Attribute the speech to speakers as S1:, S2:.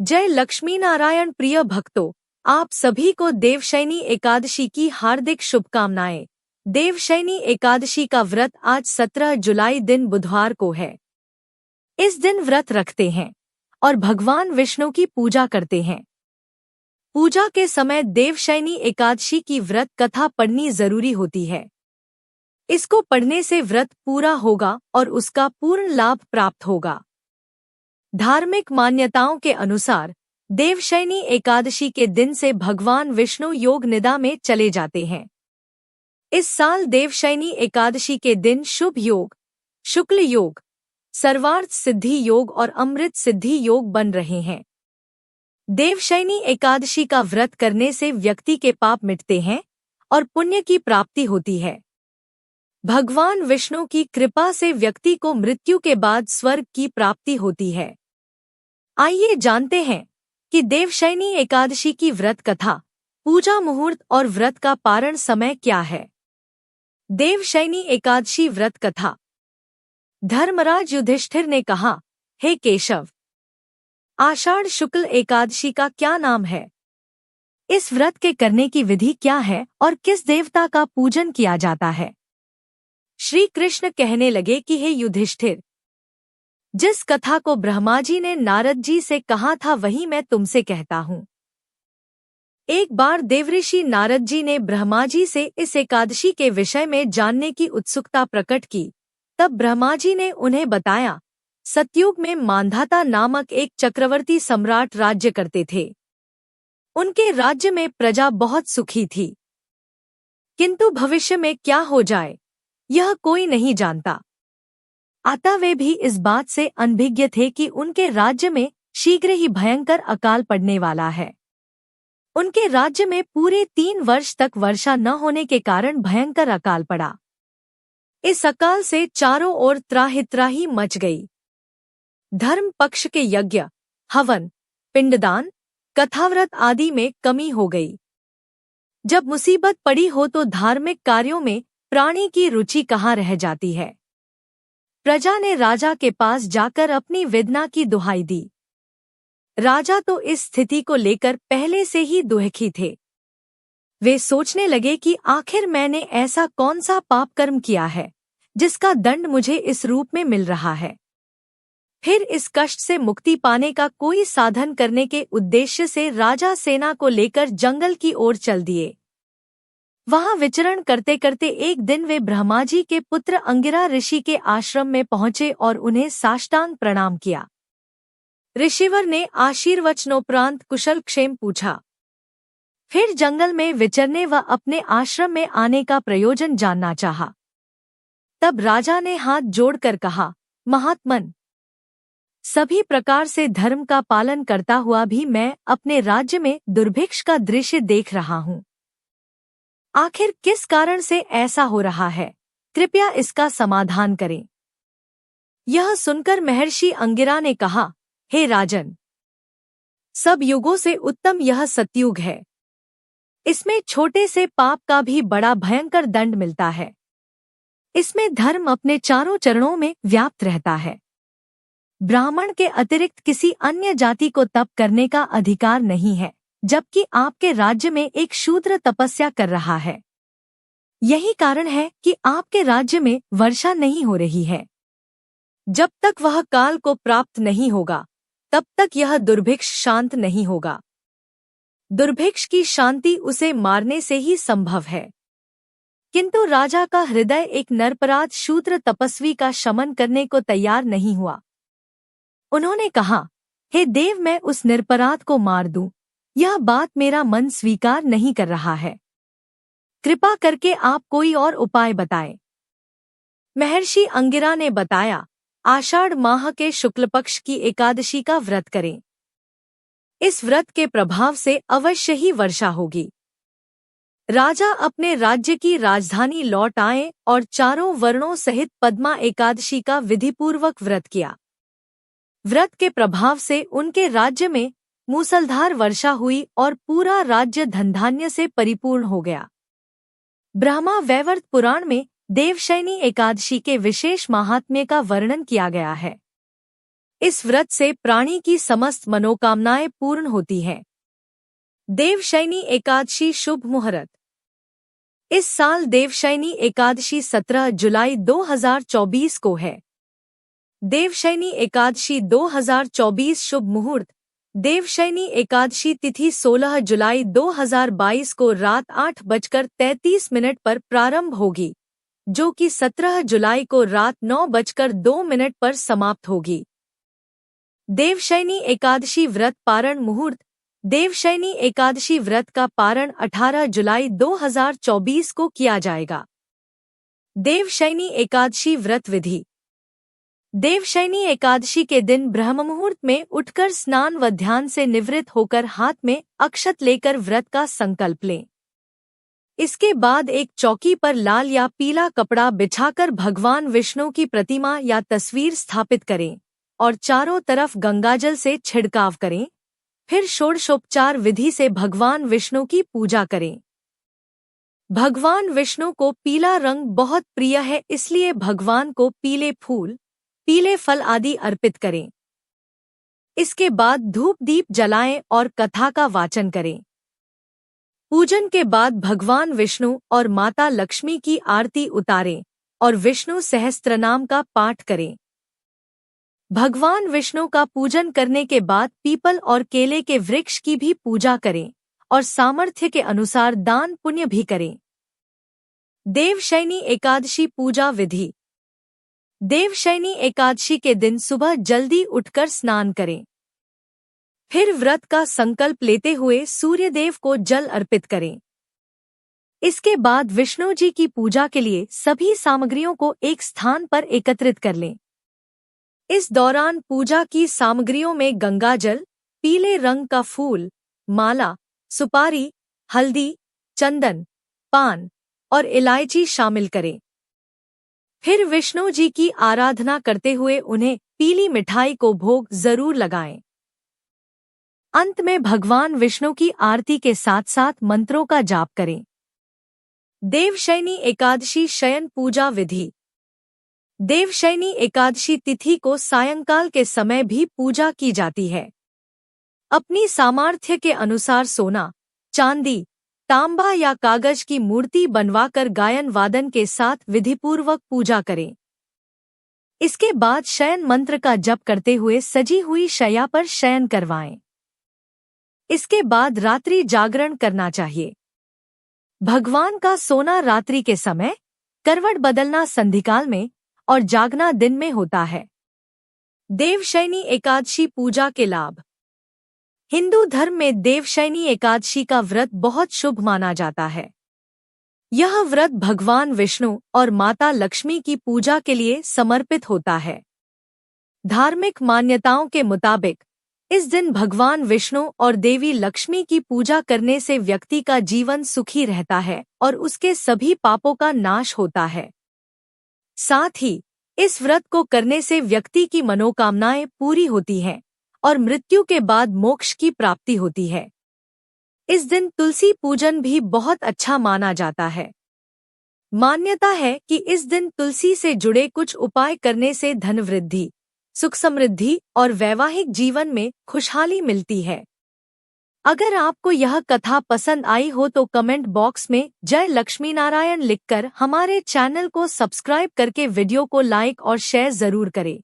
S1: जय लक्ष्मी नारायण। प्रिय भक्तों, आप सभी को देवशयनी एकादशी की हार्दिक शुभकामनाएं। देवशयनी एकादशी का व्रत आज 17 जुलाई दिन बुधवार को है। इस दिन व्रत रखते हैं और भगवान विष्णु की पूजा करते हैं। पूजा के समय देवशयनी एकादशी की व्रत कथा पढ़नी जरूरी होती है। इसको पढ़ने से व्रत पूरा होगा और उसका पूर्ण लाभ प्राप्त होगा। धार्मिक मान्यताओं के अनुसार देवशयनी एकादशी के दिन से भगवान विष्णु योग निद्रा में चले जाते हैं। इस साल देवशयनी एकादशी के दिन शुभ योग, शुक्ल योग, सर्वार्थ सिद्धि योग और अमृत सिद्धि योग बन रहे हैं। देवशयनी एकादशी का व्रत करने से व्यक्ति के पाप मिटते हैं और पुण्य की प्राप्ति होती है। भगवान विष्णु की कृपा से व्यक्ति को मृत्यु के बाद स्वर्ग की प्राप्ति होती है। आइए जानते हैं कि देवशयनी एकादशी की व्रत कथा, पूजा मुहूर्त और व्रत का पारण समय क्या है। देवशयनी एकादशी व्रत कथा। धर्मराज युधिष्ठिर ने कहा, हे केशव, आषाढ़ शुक्ल एकादशी का क्या नाम है? इस व्रत के करने की विधि क्या है और किस देवता का पूजन किया जाता है? श्री कृष्ण कहने लगे कि हे युधिष्ठिर, जिस कथा को ब्रह्मा जी ने नारद जी से कहा था वही मैं तुमसे कहता हूँ। एक बार देवऋषि नारद जी ने ब्रह्मा जी से इस एकादशी के विषय में जानने की उत्सुकता प्रकट की। तब ब्रह्मा जी ने उन्हें बताया, सतयुग में मांधाता नामक एक चक्रवर्ती सम्राट राज्य करते थे। उनके राज्य में प्रजा बहुत सुखी थी, किंतु भविष्य में क्या हो जाए यह कोई नहीं जानता। अतः वे भी इस बात से अनभिज्ञ थे कि उनके राज्य में शीघ्र ही भयंकर अकाल पड़ने वाला है। उनके राज्य में पूरे 3 वर्ष तक वर्षा न होने के कारण भयंकर अकाल पड़ा। इस अकाल से चारों ओर त्राहि मच गई। धर्म पक्ष के यज्ञ, हवन, पिंडदान, कथाव्रत आदि में कमी हो गई। जब मुसीबत पड़ी हो तो धार्मिक कार्यों में प्राणी की रुचि कहाँ रह जाती है। प्रजा ने राजा के पास जाकर अपनी वेदना की दुहाई दी। राजा तो इस स्थिति को लेकर पहले से ही दुखी थे। वे सोचने लगे कि आखिर मैंने ऐसा कौन सा पाप कर्म किया है जिसका दंड मुझे इस रूप में मिल रहा है। फिर इस कष्ट से मुक्ति पाने का कोई साधन करने के उद्देश्य से राजा सेना को लेकर जंगल की ओर चल दिए। वहां विचरण करते करते एक दिन वे ब्रह्मा जी के पुत्र अंगिरा ऋषि के आश्रम में पहुंचे और उन्हें साष्टांग प्रणाम किया। ऋषिवर ने आशीर्वचनोपरांत कुशल क्षेम पूछा। फिर जंगल में विचरने व अपने आश्रम में आने का प्रयोजन जानना चाहा। तब राजा ने हाथ जोड़कर कहा, महात्मन, सभी प्रकार से धर्म का पालन करता हुआ भी मैं अपने राज्य में दुर्भिक्ष का दृश्य देख रहा हूँ। आखिर किस कारण से ऐसा हो रहा है? कृपया इसका समाधान करें। यह सुनकर महर्षि अंगिरा ने कहा, हे राजन, सब युगों से उत्तम यह सतयुग है। इसमें छोटे से पाप का भी बड़ा भयंकर दंड मिलता है। इसमें धर्म अपने चारों चरणों में व्याप्त रहता है। ब्राह्मण के अतिरिक्त किसी अन्य जाति को तप करने का अधिकार नहीं है, जबकि आपके राज्य में एक शूद्र तपस्या कर रहा है। यही कारण है कि आपके राज्य में वर्षा नहीं हो रही है। जब तक वह काल को प्राप्त नहीं होगा तब तक यह दुर्भिक्ष शांत नहीं होगा। दुर्भिक्ष की शांति उसे मारने से ही संभव है। किंतु राजा का हृदय एक निरपराध शूद्र तपस्वी का शमन करने को तैयार नहीं हुआ। उन्होंने कहा, हे देव, मैं उस निरपराध को मार दूं, यह बात मेरा मन स्वीकार नहीं कर रहा है। कृपा करके आप कोई और उपाय बताएं। महर्षि अंगिरा ने बताया, आषाढ़ माह के शुक्ल पक्ष की एकादशी का व्रत करें। इस व्रत के प्रभाव से अवश्य ही वर्षा होगी। राजा अपने राज्य की राजधानी लौट आए और चारों वर्णों सहित पद्मा एकादशी का विधिपूर्वक व्रत किया। व्रत के प्रभाव से उनके राज्य में मूसलधार वर्षा हुई और पूरा राज्य धनधान्य से परिपूर्ण हो गया। ब्रह्मा वैवर्त पुराण में देवशयनी एकादशी के विशेष महात्म्य का वर्णन किया गया है। इस व्रत से प्राणी की समस्त मनोकामनाएं पूर्ण होती हैं। देवशयनी एकादशी शुभ मुहूर्त। इस साल देवशयनी एकादशी 17 जुलाई 2024 को है। देवशयनी एकादशी 2024 शुभ मुहूर्त। देवशयनी एकादशी तिथि 16 जुलाई 2022 को रात 8:33 पर प्रारंभ होगी, जो कि 17 जुलाई को रात 9:02 पर समाप्त होगी। देवशयनी एकादशी व्रत पारण मुहूर्त। देवशयनी एकादशी व्रत का पारण 18 जुलाई 2024 को किया जाएगा। देवशयनी एकादशी व्रत विधि। देवशयनी एकादशी के दिन ब्रह्ममुहूर्त में उठकर स्नान व ध्यान से निवृत्त होकर हाथ में अक्षत लेकर व्रत का संकल्प लें। इसके बाद एक चौकी पर लाल या पीला कपड़ा बिछाकर भगवान विष्णु की प्रतिमा या तस्वीर स्थापित करें और चारों तरफ गंगाजल से छिड़काव करें। फिर षोडशोपचार विधि से भगवान विष्णु की पूजा करें। भगवान विष्णु को पीला रंग बहुत प्रिय है, इसलिए भगवान को पीले फूल, पीले फल आदि अर्पित करें। इसके बाद धूप दीप जलाएं और कथा का वाचन करें। पूजन के बाद भगवान विष्णु और माता लक्ष्मी की आरती उतारें और विष्णु सहस्त्रनाम का पाठ करें। भगवान विष्णु का पूजन करने के बाद पीपल और केले के वृक्ष की भी पूजा करें और सामर्थ्य के अनुसार दान पुण्य भी करें। देवशयनी एकादशी पूजा विधि। देवशयनी एकादशी के दिन सुबह जल्दी उठकर स्नान करें। फिर व्रत का संकल्प लेते हुए सूर्यदेव को जल अर्पित करें। इसके बाद विष्णु जी की पूजा के लिए सभी सामग्रियों को एक स्थान पर एकत्रित कर लें। इस दौरान पूजा की सामग्रियों में गंगाजल, पीले रंग का फूल, माला, सुपारी, हल्दी, चंदन, पान और इलायची शामिल करें। फिर विष्णु जी की आराधना करते हुए उन्हें पीली मिठाई को भोग जरूर लगाएं। अंत में भगवान विष्णु की आरती के साथ साथ मंत्रों का जाप करें। देवशयनी एकादशी शयन पूजा विधि। देवशयनी एकादशी तिथि को सायंकाल के समय भी पूजा की जाती है। अपनी सामर्थ्य के अनुसार सोना, चांदी, तांबा या कागज की मूर्ति बनवाकर गायन वादन के साथ विधिपूर्वक पूजा करें। इसके बाद शयन मंत्र का जप करते हुए सजी हुई शैया पर शयन करवाएं। इसके बाद रात्रि जागरण करना चाहिए। भगवान का सोना रात्रि के समय, करवट बदलना संधिकाल में और जागना दिन में होता है। देवशयनी एकादशी पूजा के लाभ। हिंदू धर्म में देवशयनी एकादशी का व्रत बहुत शुभ माना जाता है। यह व्रत भगवान विष्णु और माता लक्ष्मी की पूजा के लिए समर्पित होता है। धार्मिक मान्यताओं के मुताबिक इस दिन भगवान विष्णु और देवी लक्ष्मी की पूजा करने से व्यक्ति का जीवन सुखी रहता है और उसके सभी पापों का नाश होता है। साथ ही इस व्रत को करने से व्यक्ति की मनोकामनाएं पूरी होती हैं और मृत्यु के बाद मोक्ष की प्राप्ति होती है। इस दिन तुलसी पूजन भी बहुत अच्छा माना जाता है। मान्यता है कि इस दिन तुलसी से जुड़े कुछ उपाय करने से धन वृद्धि, सुख समृद्धि और वैवाहिक जीवन में खुशहाली मिलती है। अगर आपको यह कथा पसंद आई हो तो कमेंट बॉक्स में जय लक्ष्मी नारायण लिखकर हमारे चैनल को सब्सक्राइब करके वीडियो को लाइक और शेयर जरूर करें।